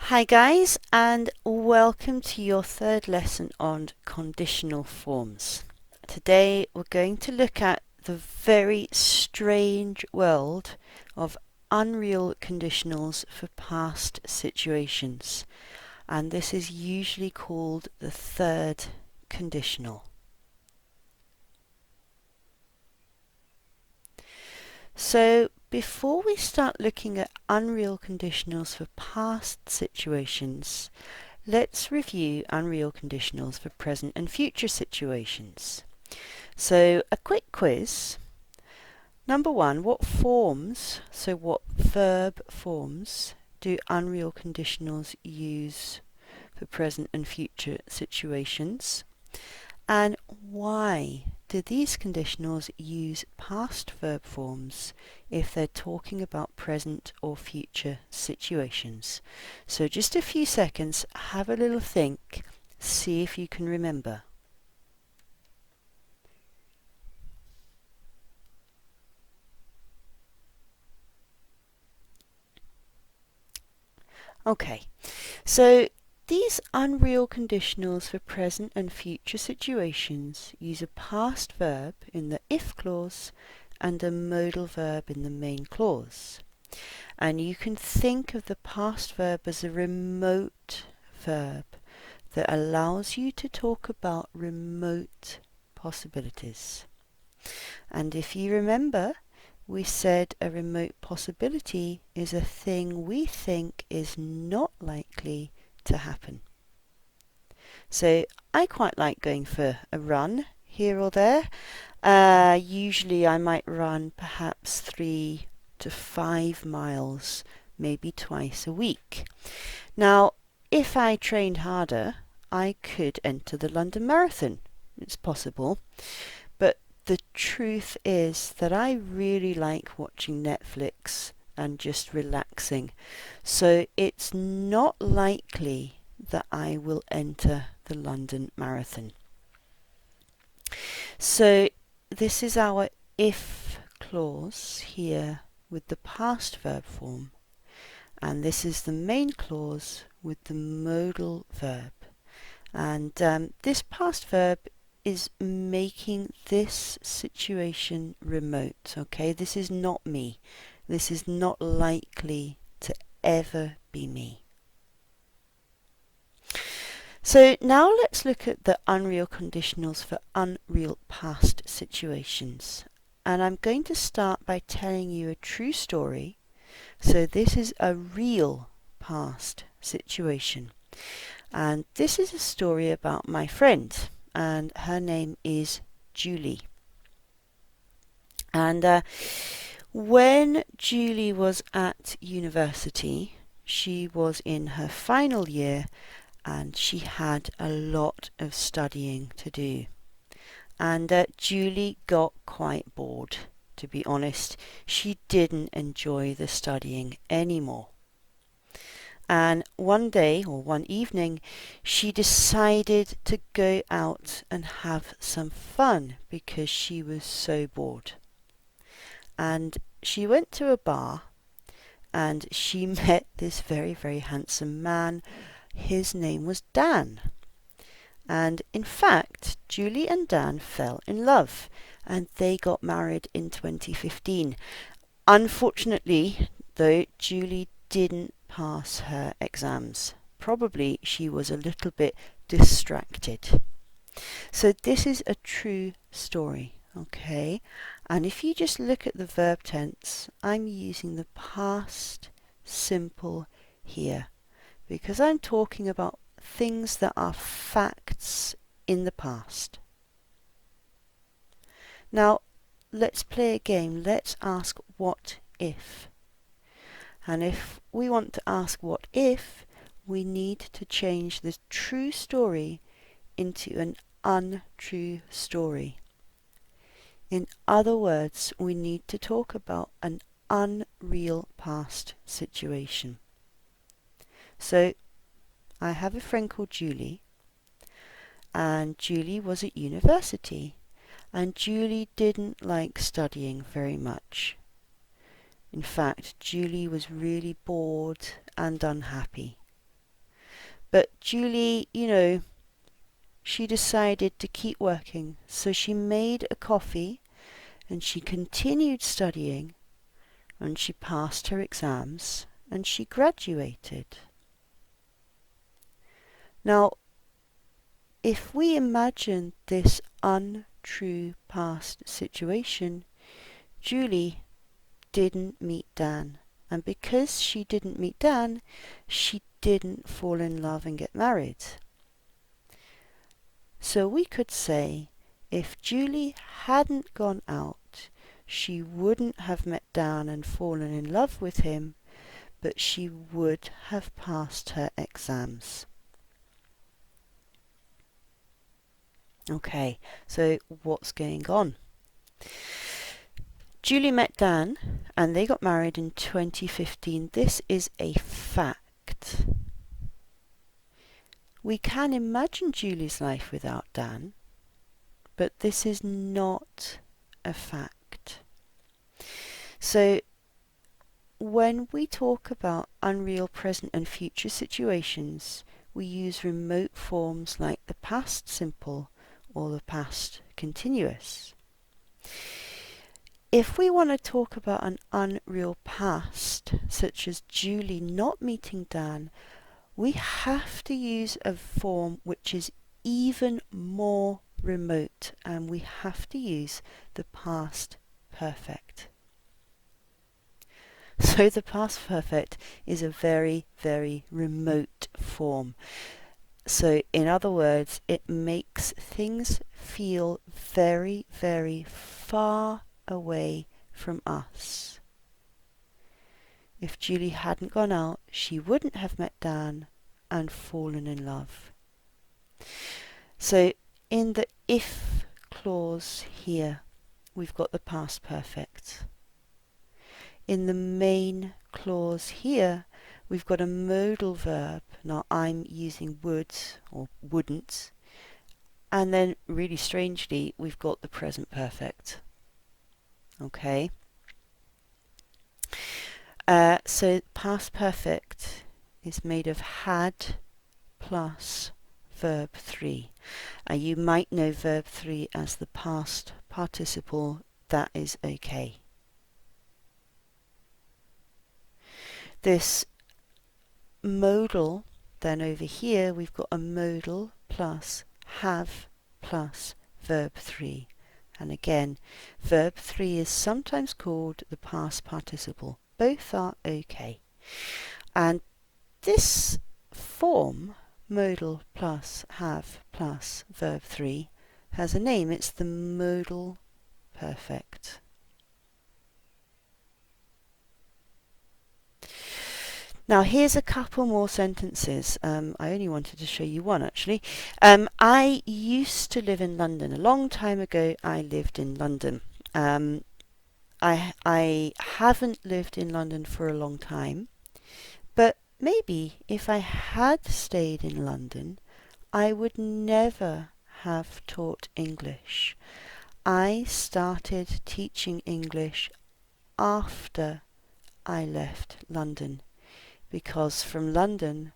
Hi guys, and welcome to your third lesson on conditional forms. Today we're going to look at the very strange world of unreal conditionals for past situations, and this is usually called the third conditional. So before we start looking at unreal conditionals for past situations, let's review unreal conditionals for present and future situations. So a quick quiz. Number one, what verb forms do unreal conditionals use for present and future situations? And why do these conditionals use past verb forms if they're talking about present or future situations? So just a few seconds, have a little think, see if you can remember. Okay, so these unreal conditionals for present and future situations use a past verb in the if clause and a modal verb in the main clause. And you can think of the past verb as a remote verb that allows you to talk about remote possibilities. And if you remember, we said a remote possibility is a thing we think is not likely to happen. So I quite like going for a run here or there. Usually I might run perhaps 3 to 5 miles, maybe twice a week. Now, if I trained harder, I could enter the London Marathon. It's possible. But the truth is that I really like watching Netflix and just relaxing. So it's not likely that I will enter the London Marathon. So this is our if clause here with the past verb form, and this is the main clause with the modal verb. And this past verb is making this situation remote, okay? This is not me. This is not likely to ever be me. So now let's look at the unreal conditionals for unreal past situations. And I'm going to start by telling you a true story. So this is a real past situation. And this is a story about my friend, and her name is Julie. And when Julie was at university, she was in her final year and she had a lot of studying to do. And Julie got quite bored, to be honest. She didn't enjoy the studying anymore. And one day or one evening, she decided to go out and have some fun because she was so bored. And she went to a bar and she met this very, very handsome man. His name was Dan. And in fact, Julie and Dan fell in love and they got married in 2015. Unfortunately, though, Julie didn't pass her exams. Probably she was a little bit distracted. So this is a true story, okay? And if you just look at the verb tense, I'm using the past simple here because I'm talking about things that are facts in the past. Now, let's play a game. Let's ask what if. And if we want to ask what if, we need to change the true story into an untrue story. In other words, we need to talk about an unreal past situation. So, I have a friend called Julie, and Julie was at university, and Julie didn't like studying very much. In fact, Julie was really bored and unhappy. But Julie, she decided to keep working. So she made a coffee and she continued studying and she passed her exams and she graduated. Now, if we imagine this untrue past situation, Julie didn't meet Dan. And because she didn't meet Dan, she didn't fall in love and get married. So we could say if Julie hadn't gone out, she wouldn't have met Dan and fallen in love with him, but she would have passed her exams. Okay, so what's going on? Julie met Dan and they got married in 2015. This is a fact. We can imagine Julie's life without Dan, but this is not a fact. So when we talk about unreal present and future situations, we use remote forms like the past simple or the past continuous. If we want to talk about an unreal past, such as Julie not meeting Dan, we have to use a form which is even more remote, and we have to use the past perfect. So the past perfect is a very, very remote form. So in other words, it makes things feel very, very far away from us. If Julie hadn't gone out, she wouldn't have met Dan and fallen in love. So in the if clause here, we've got the past perfect. In the main clause here, we've got a modal verb. Now I'm using would or wouldn't. And then really strangely, we've got the present perfect. Okay. So past perfect is made of had plus verb 3. You might know verb 3 as the past participle. That is okay. This modal, then over here we've got a modal plus have plus verb 3. And again, verb 3 is sometimes called the past participle. Both are okay. And this form, modal plus have plus verb 3, has a name. It's the modal perfect. Now here's a couple more sentences. I only wanted to show you one actually. I used to live in London. A long time ago I lived in London. I haven't lived in London for a long time, but maybe if I had stayed in London, I would never have taught English. I started teaching English after I left London, because from London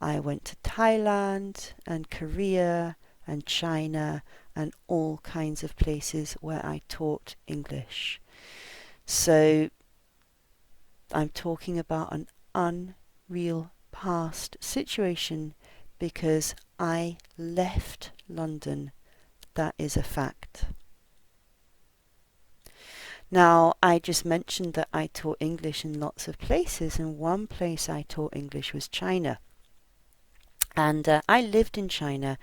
I went to Thailand and Korea and China and all kinds of places where I taught English. So I'm talking about an unreal past situation because I left London. That is a fact. Now, I just mentioned that I taught English in lots of places, and one place I taught English was China. And I lived in China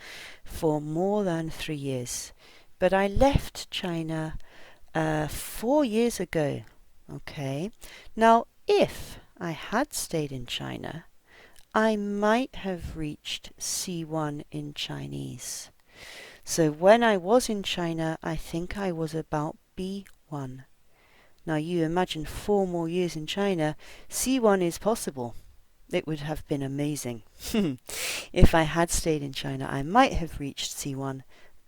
for more than 3 years. But I left China 4 years ago. Okay. Now, if I had stayed in China, I might have reached C1 in Chinese. So when I was in China, I think I was about B1. Now you imagine 4 more years in China, C1 is possible. It would have been amazing. If I had stayed in China, I might have reached C1,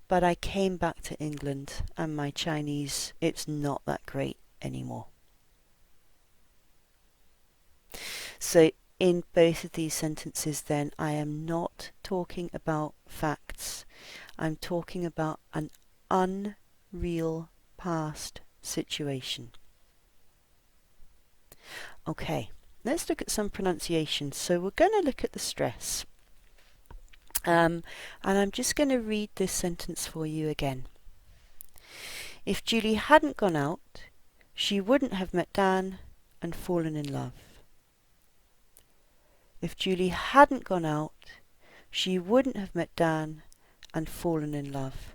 but I came back to England and my Chinese, it's not that great anymore. So in both of these sentences then, I am not talking about facts. I'm talking about an unreal past situation. Okay, let's look at some pronunciation. So we're going to look at the stress. And I'm just going to read this sentence for you again. If Julie hadn't gone out, she wouldn't have met Dan and fallen in love. If Julie hadn't gone out, she wouldn't have met Dan and fallen in love.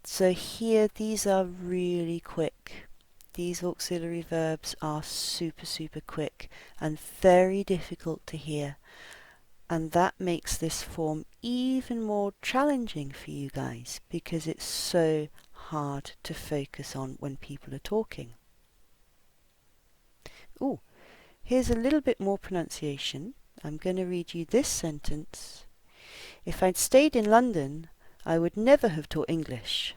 So here, these are really quick. These auxiliary verbs are super, super quick and very difficult to hear. And that makes this form even more challenging for you guys because it's so hard to focus on when people are talking. Ooh, here's a little bit more pronunciation. I'm going to read you this sentence. If I'd stayed in London, I would never have taught English.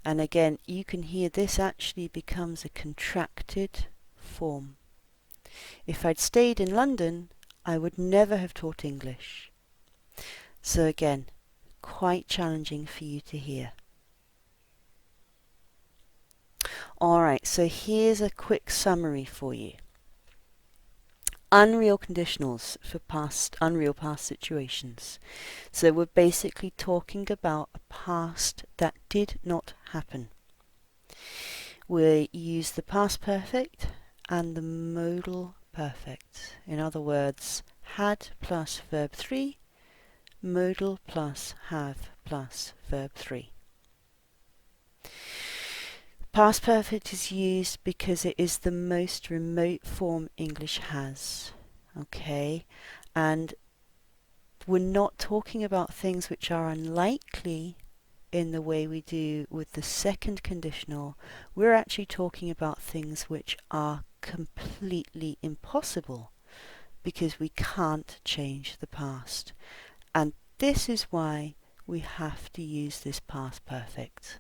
And again, you can hear this actually becomes a contracted form. If I'd stayed in London, I would never have taught English. So again, quite challenging for you to hear. Alright, so here's a quick summary for you. Unreal conditionals for unreal past situations. So we're basically talking about a past that did not happen. We use the past perfect and the modal perfect. In other words, had plus verb 3, modal plus have plus verb 3. Past perfect is used because it is the most remote form English has. Okay, and we're not talking about things which are unlikely in the way we do with the second conditional. We're actually talking about things which are completely impossible because we can't change the past. And this is why we have to use this past perfect.